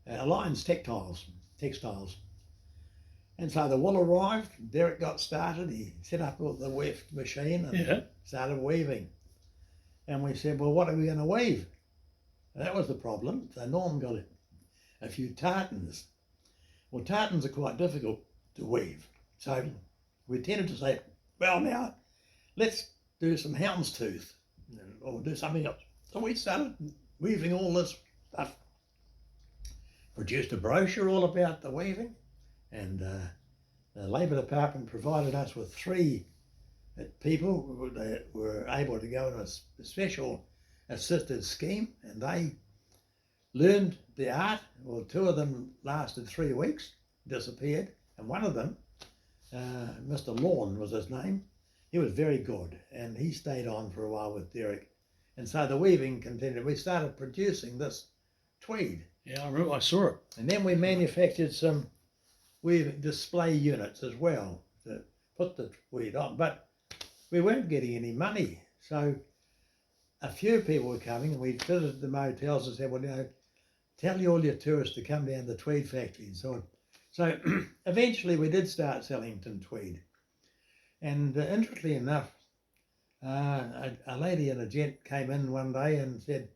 Alliance Textiles. And so the wool arrived, Derek got started, he set up the weft machine and started weaving. And we said, well, what are we going to weave? And that was the problem. So Norm got a few tartans. Well, tartans are quite difficult to weave. So we tended to say, well, now let's do some houndstooth or do something else. So we started weaving all this stuff, produced a brochure all about the weaving, and the Labour Department provided us with 3 people that were able to go in a special assisted scheme, and they learned the art. Well, 2 of them lasted 3 weeks, disappeared, and one of them, Mr. Lawn was his name, he was very good, and he stayed on for a while with Derek. And so the weaving continued. We started producing this tweed. Yeah, I remember, I saw it. And then we manufactured some weaving display units as well to put the tweed on. But we weren't getting any money. So a few people were coming, and we visited the motels and said, well, you know, tell all your tourists to come down to the Tweed Factory and so on. So eventually we did start selling some tweed. And interestingly enough, a lady and a gent came in one day and said,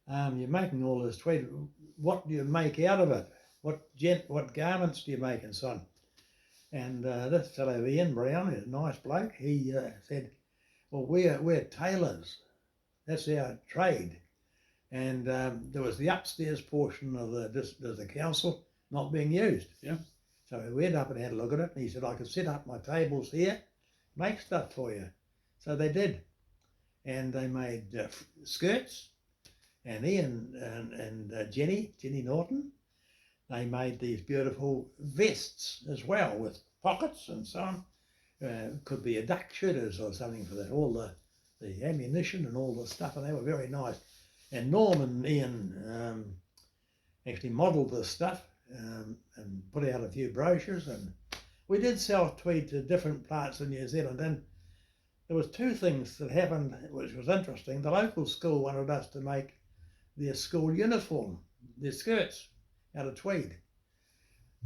you're making all this tweed, what do you make out of it? What garments do you make and so on? And this fellow Ian Brown, a nice bloke, he said, well, we're tailors. That's our trade. And there was the upstairs portion of the council not being used. Yeah. So we went up and had a look at it, and he said, I could set up my tables here, make stuff for you. So they did. And they made skirts, and Ian and Jenny Norton, they made these beautiful vests as well with pockets and so on. Could be a duck shooters or something for that, all the ammunition and all the stuff, and they were very nice. And Norm and Ian actually modelled this stuff and put out a few brochures, and we did sell tweed to different parts of New Zealand. And there was 2 things that happened which was interesting. The local school wanted us to make their school uniform, their skirts, out of tweed.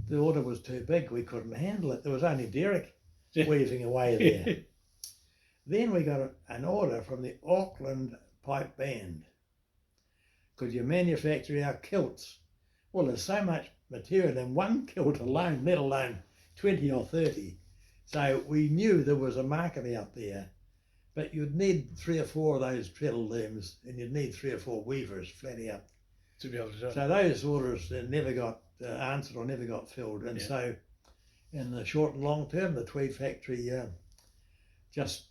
The order was too big, we couldn't handle it. There was only Derek weaving away there. Then we got an order from the Auckland Pipe Band. Could you manufacture our kilts? Well, there's so much material in one kilt alone, let alone 20 or 30. So we knew there was a market out there, but you'd need 3 or 4 of those treadle looms, and you'd need 3 or 4 weavers flat out. to be able to do it. So those orders never got answered or never got filled. And Yeah. so in the short and long term, the Tweed Factory just,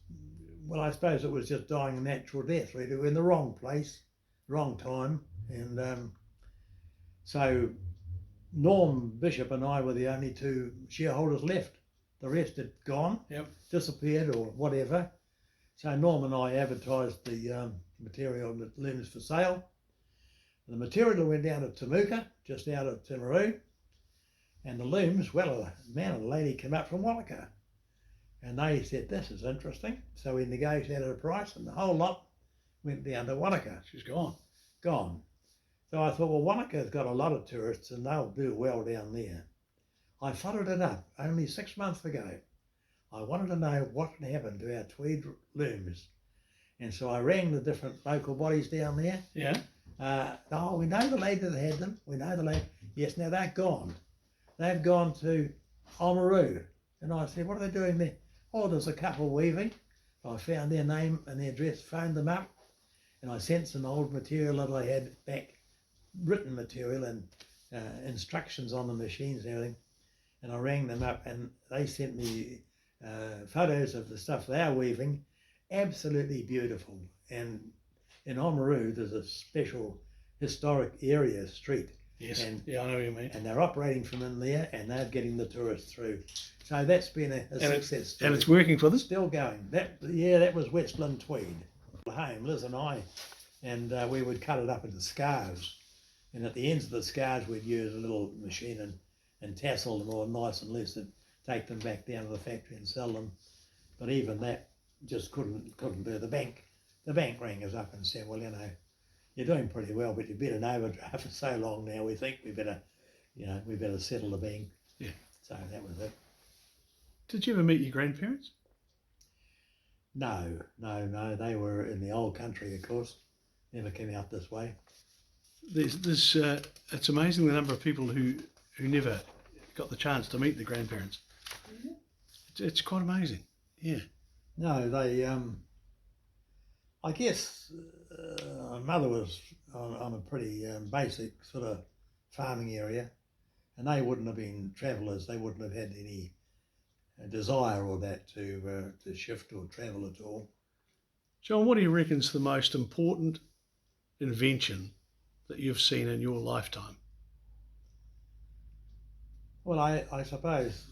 well, I suppose it was just dying a natural death, really. We're in the wrong place, wrong time. And so Norm Bishop and I were the only two shareholders left. The rest had gone, Yep. disappeared or whatever. So Norm and I advertised the material that looms for sale. The material went down to Temuka, just out of Timaru. And the looms, well, a man and a lady came up from Wallaka. And they said, this is interesting. So we negotiated a price and the whole lot went down to Wanaka. She's gone. Gone. So I thought, well, Wanaka's got a lot of tourists and they'll do well down there. I followed it up only 6 months ago. I wanted to know what had happened to our Tweed looms. And so I rang the different local bodies down there. Yeah. Oh, we know the lady that had them. We know the lady. Yes, now they're gone. They've gone to Oamaru. And I said, what are they doing there? Oh, there's a couple weaving. I found their name and their address, phoned them up, and I sent some old material that I had back, written material and instructions on the machines and everything. And I rang them up and they sent me photos of the stuff they are weaving. Absolutely beautiful. And in Oamaru, there's a special historic area street. Yes. And, yeah, I know what you mean. and they're operating from in there and they're getting the tourists through. So that's been a success story. And it's working for them. Still going. That was Westland Tweed. Home, Liz and I, and we would cut it up into scarves. And at the ends of the scarves, we'd use a little machine and tassel them all nice and loose and take them back down to the factory and sell them. But even that just couldn't do. The bank rang us up and said, well, you know, you're doing pretty well, but you've been in overdraft for so long now. We think we better settle the bank. Yeah. So that was it. Did you ever meet your grandparents? No. They were in the old country, of course. Never came out this way. It's amazing the number of people who never got the chance to meet the grandparents. It's quite amazing. Yeah. No, they. I guess my mother was on a pretty basic sort of farming area, and they wouldn't have been travellers. They wouldn't have had any desire or that to shift or travel at all. John, what do you reckon's the most important invention that you've seen in your lifetime? Well, I suppose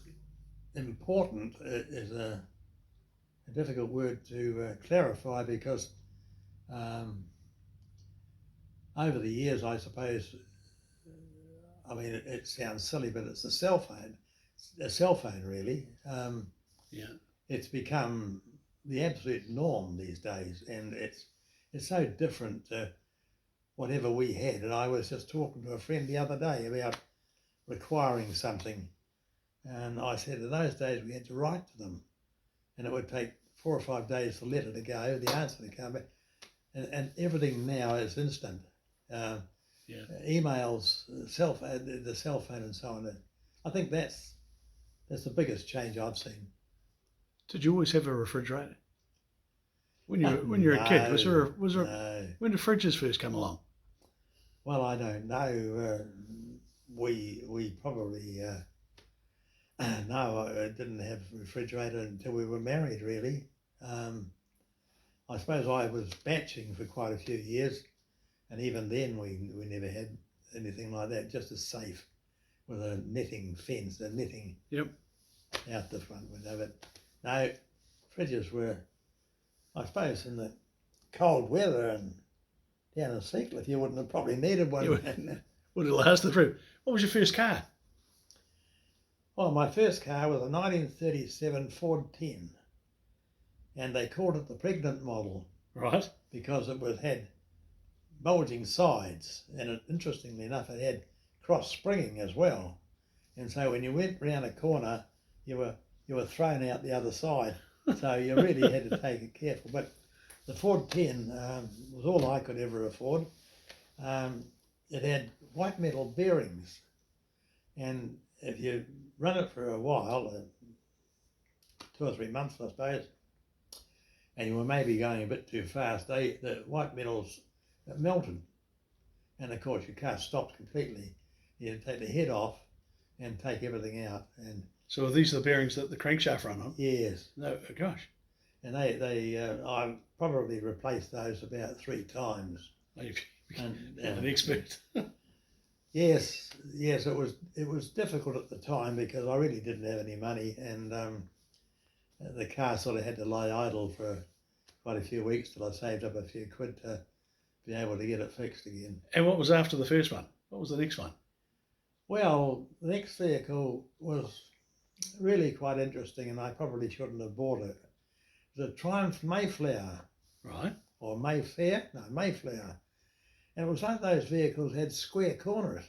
important is a difficult word to clarify because over the years, I suppose, I mean, it sounds silly, but it's a cell phone really. Yeah. It's become the absolute norm these days, and it's so different to whatever we had. And I was just talking to a friend the other day about requiring something, and I said in those days we had to write to them, and it would take 4 or 5 days for the letter to go, the answer to come back, and everything now is instant. Emails, the cell phone, and so on. I think that's the biggest change I've seen. Did you always have a refrigerator? When you were a kid, was there No. when did fridges first come along? Well, I don't know. We probably no, I didn't have a refrigerator until we were married, really. I suppose I was batching for quite a few years, and even then we never had anything like that, just a safe with a netting fence, a netting out the front window. But no, fridges were, I suppose, in the cold weather and down in Seacliff, you wouldn't have probably needed one. Would it last the through? What was your first car? Well, my first car was a 1937 Ford 10, and they called it the pregnant model. Right. Because it had bulging sides, and interestingly enough, it had cross springing as well. And so when you went round a corner, you were thrown out the other side. So you really had to take it careful. But the Ford 10 was all I could ever afford. It had white metal bearings, and if you run it for a while, 2 or 3 months I suppose, and you were maybe going a bit too fast, the white metals melted, And of course your car stopped completely. You take the head off and take everything out. And So these are the bearings that the crankshaft run on? yes. No, gosh. And I've probably replaced those about 3 times. You've And, become an expert. yes, it was difficult at the time because I really didn't have any money, and the car sort of had to lie idle for quite a few weeks till I saved up a few quid to be able to get it fixed again. And what was after the first one? What was the next one? Well, the next vehicle was really quite interesting, and I probably shouldn't have bought it. It was a Triumph Mayflower. Right. Or Mayfair? No, Mayflower. And it was one of those vehicles that had square corners,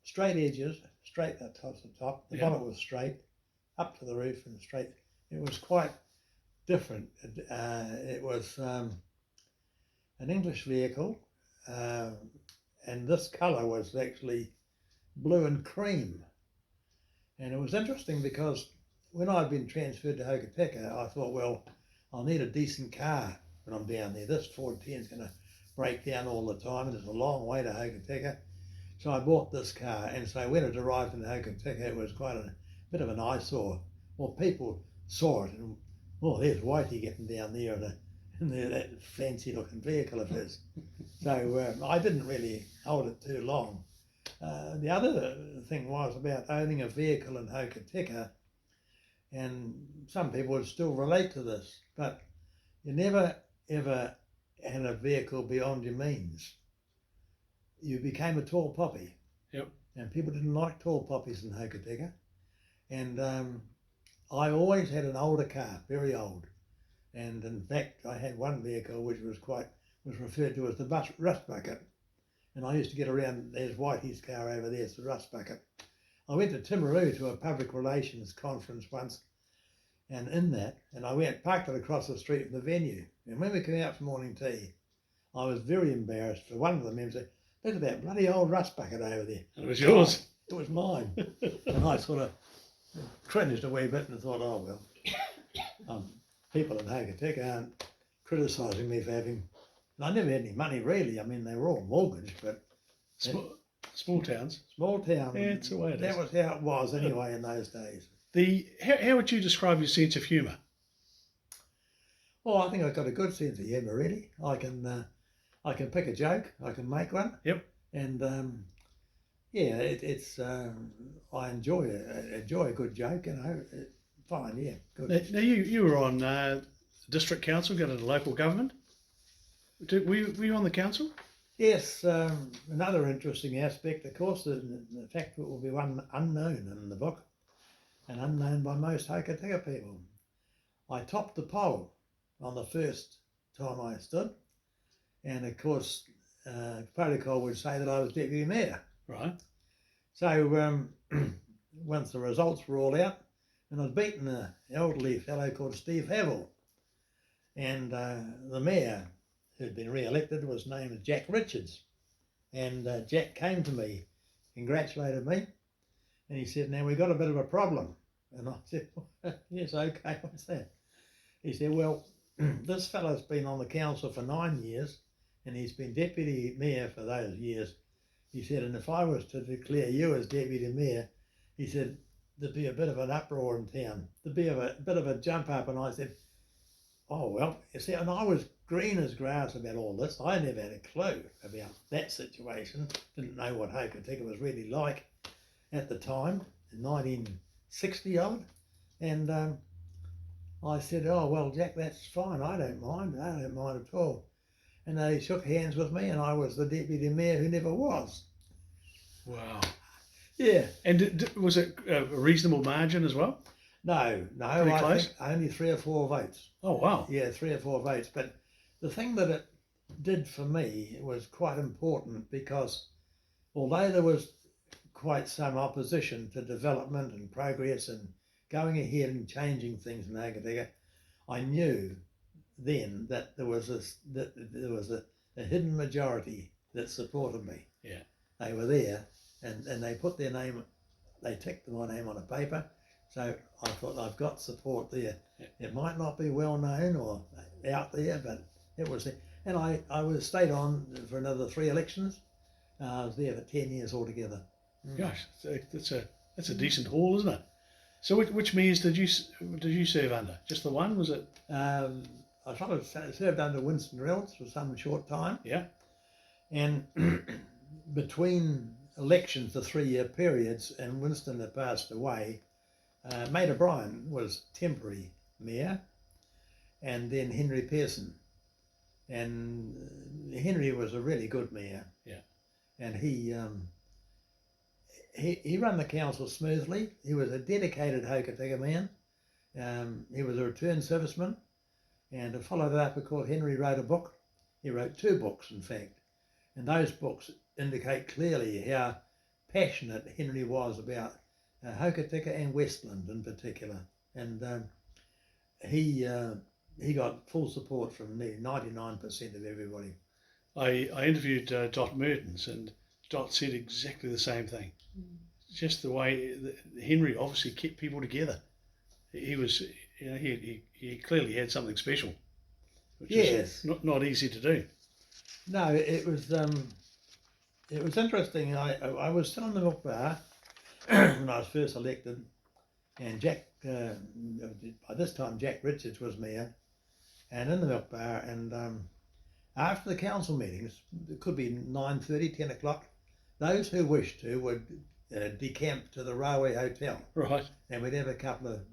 straight edges, straight up to the top. The bonnet was straight, up to the roof and straight. It was quite different. It was an English vehicle, and this colour was actually blue and cream. And it was interesting because when I'd been transferred to Hokitika, I thought, well, I'll need a decent car when I'm down there. This Ford 10 is going to break down all the time, and it's a long way to Hokitika. So I bought this car, and so when it arrived in Hokitika, it was quite a bit of an eyesore. Well, people saw it, and oh, there's Whitey getting down there in that fancy-looking vehicle of his. So I didn't really hold it too long. The other thing was about owning a vehicle in Hokitika, and some people would still relate to this, but you never ever had a vehicle beyond your means. You became a tall poppy. Yep. And people didn't like tall poppies in Hokitika. And I always had an older car, very old. And in fact, I had one vehicle which was referred to as the rust bucket. And I used to get around, there's Whitey's car over there, it's the rust bucket. I went to Timaru to a public relations conference once, and in that, and I parked it across the street from the venue. And when we came out for morning tea, I was very embarrassed for one of the members said, look at that bloody old rust bucket over there. It was yours. It was mine. And I sort of cringed a wee bit and thought, oh well, people in Hokitika aren't criticising me for having, and I never had any money really. I mean, they were all mortgaged, but Small towns. small town. Yeah, it's the way it that is. was how it was anyway in those days. How would you describe your sense of humour? Well, I think I've got a good sense of humour really. I can pick a joke, I can make one. Yep. And yeah, I enjoy a good joke, you know. Fine, yeah, good. Now you were on district council, got into local government. Were you on the council? Yes, another interesting aspect, of course, the fact that it will be one unknown in the book, and unknown by most Hokitika people. I topped the poll on the first time I stood, and of course, protocol would say that I was deputy mayor. Right. So once the results were all out, and I'd beaten an elderly fellow called Steve Havel, and the mayor, who'd been re-elected, was named Jack Richards. And Jack came to me, congratulated me, and he said, now we've got a bit of a problem. And I said, yes, okay, what's that? He said, well, this fellow's been on the council for 9 years, and he's been deputy mayor for those years. He said, and if I was to declare you as deputy mayor, he said, there'd be a bit of an uproar in town. There'd be a bit of a jump up. And I said, oh, well, you see, and I was green as grass about all this. I never had a clue about that situation. Didn't know what Hokitika was really like at the time, in 1960 odd. And I said, oh, well, Jack, that's fine. I don't mind at all. And they shook hands with me, and I was the deputy mayor who never was. Wow. Yeah. And was it a reasonable margin as well? No, Pretty I close? think only 3 or 4 votes. Oh, wow. Yeah, 3 or 4 votes. But the thing that it did for me was quite important, because although there was quite some opposition to development and progress and going ahead and changing things in Hokitika, I knew then that there was a hidden majority that supported me. Yeah. They were there, and they put their name, they ticked my name on a paper. So I thought, I've got support there. Yeah. It might not be well known or out there, but it was there. And I stayed on for another 3 elections, I was there for 10 years altogether. Gosh, that's a decent haul, isn't it? So which mayors did you serve under? Just the one, was it? I sort of served under Winston Reynolds for some short time. Yeah. And between elections, the 3-year periods, and Winston had passed away, Maid O'Brien was temporary mayor, and then Henry Pearson. And Henry was a really good mayor. Yeah. And he ran the council smoothly. He was a dedicated Hokitika man. He was a returned serviceman. And to follow that up, of course, Henry wrote a book. He wrote 2 books, in fact. And those books indicate clearly how passionate Henry was about Hokitika and Westland in particular. And he got full support from 99% of everybody. I interviewed Dot Mertens, and Dot said exactly the same thing. Just the way that Henry obviously kept people together. He was, he clearly had something special, which is not easy to do. No, it was interesting. I was still in the milk bar when I was first elected, and Jack, by this time Jack Richards was mayor, and in the milk bar, and after the council meetings, it could be 9:30, 10 o'clock, those who wished to would decamp to the Railway Hotel. Right. And we'd have a couple of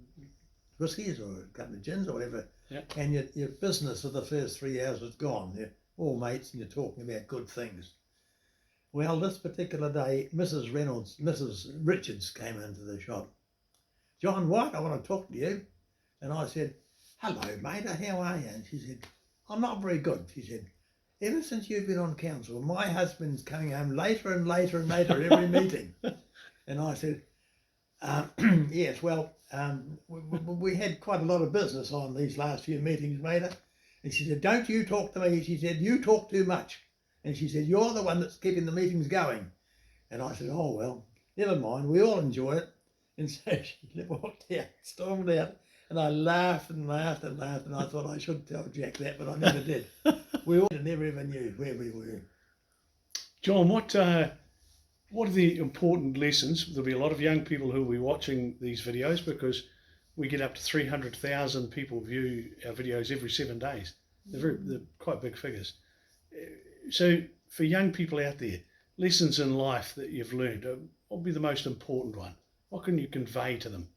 whiskies or a couple of gins or whatever. Yep. And your business of the first 3 hours was gone. You're all mates and you're talking about good things. Well, this particular day, Mrs. Richards came into the shop. "John White, I want to talk to you." And I said, "Hello, mate, how are you?" And she said, "I'm not very good." She said, "Ever since you've been on council, my husband's coming home later and later and later every meeting." And I said, "Yes, well, we had quite a lot of business on these last few meetings, mate." And she said, "Don't you talk to me." She said, "You talk too much." And she said, "You're the one that's keeping the meetings going." And I said, "Oh, well, never mind. We all enjoy it." And so she walked out, stormed out. And I laughed and laughed and laughed. And I thought I should tell Jack that, but I never did. We all never even knew where we were. John, what are the important lessons? There'll be a lot of young people who will be watching these videos, because we get up to 300,000 people view our videos every 7 days. They're quite big figures. So for young people out there, lessons in life that you've learned, what would be the most important one? What can you convey to them?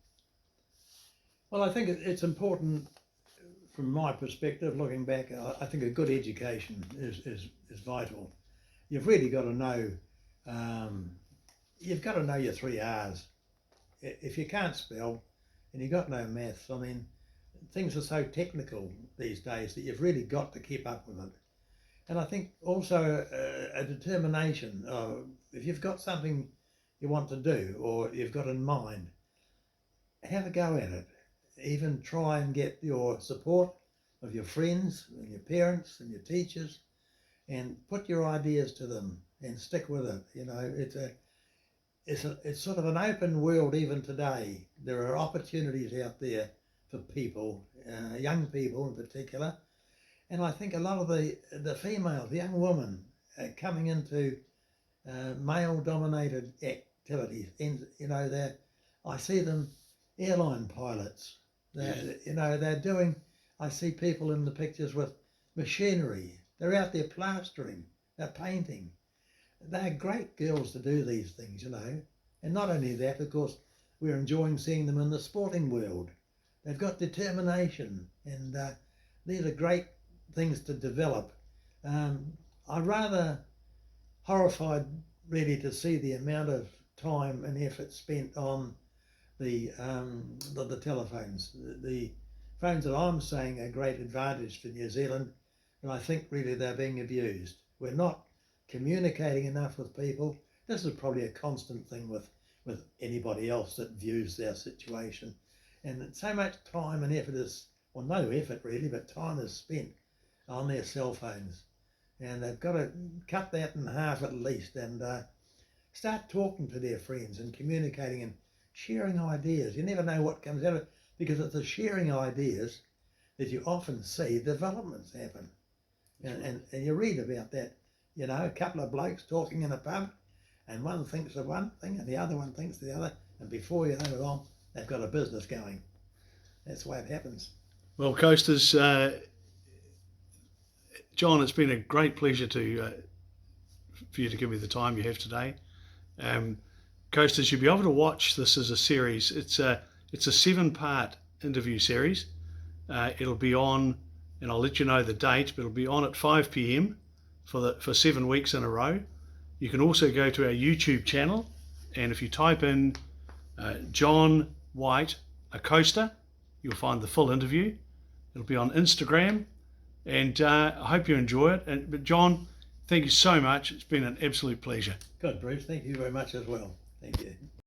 Well, I think it's important from my perspective, looking back. I think a good education is vital. You've really got to know, you've got to know your 3 R's. If you can't spell and you've got no maths, I mean, things are so technical these days that you've really got to keep up with it. And I think also a determination. If you've got something you want to do or you've got in mind, have a go at it. Even try and get your support of your friends and your parents and your teachers, and put your ideas to them and stick with it. You know, it's sort of an open world even today. There are opportunities out there for people, young people in particular. And I think a lot of the females, the young women, coming into male-dominated activities, and I see them airline pilots. They're doing. I see people in the pictures with machinery. They're out there plastering. They're painting. They're great girls to do these things, And not only that, of course, we're enjoying seeing them in the sporting world. They've got determination, and these are great things to develop. I'm rather horrified, really, to see the amount of time and effort spent on the telephones. The phones that I'm saying are a great advantage for New Zealand, and I think really they're being abused. We're not communicating enough with people. This is probably a constant thing with anybody else that views their situation. And so much time and effort is, well, no effort really, but time is spent on their cell phones. And they've got to cut that in half at least, and start talking to their friends and communicating and sharing ideas. You never know what comes out of it, because it's the sharing ideas that you often see developments happen. And you read about that You know, a couple of blokes talking in a pub, and one thinks of one thing and the other one thinks the other, and before you know it all, they've got a business going. That's the way it happens. Well, Coasters, John, it's been a great pleasure for you to give me the time you have today. Coasters, you'll be able to watch this as a series. It's a 7-part interview series. It'll be on, and I'll let you know the date, but it'll be on at 5 p.m. for 7 weeks in a row. You can also go to our YouTube channel, and if you type in John White, a coaster, you'll find the full interview. It'll be on Instagram, and I hope you enjoy it. But John, thank you so much. It's been an absolute pleasure. Good, Bruce. Thank you very much as well. Thank you.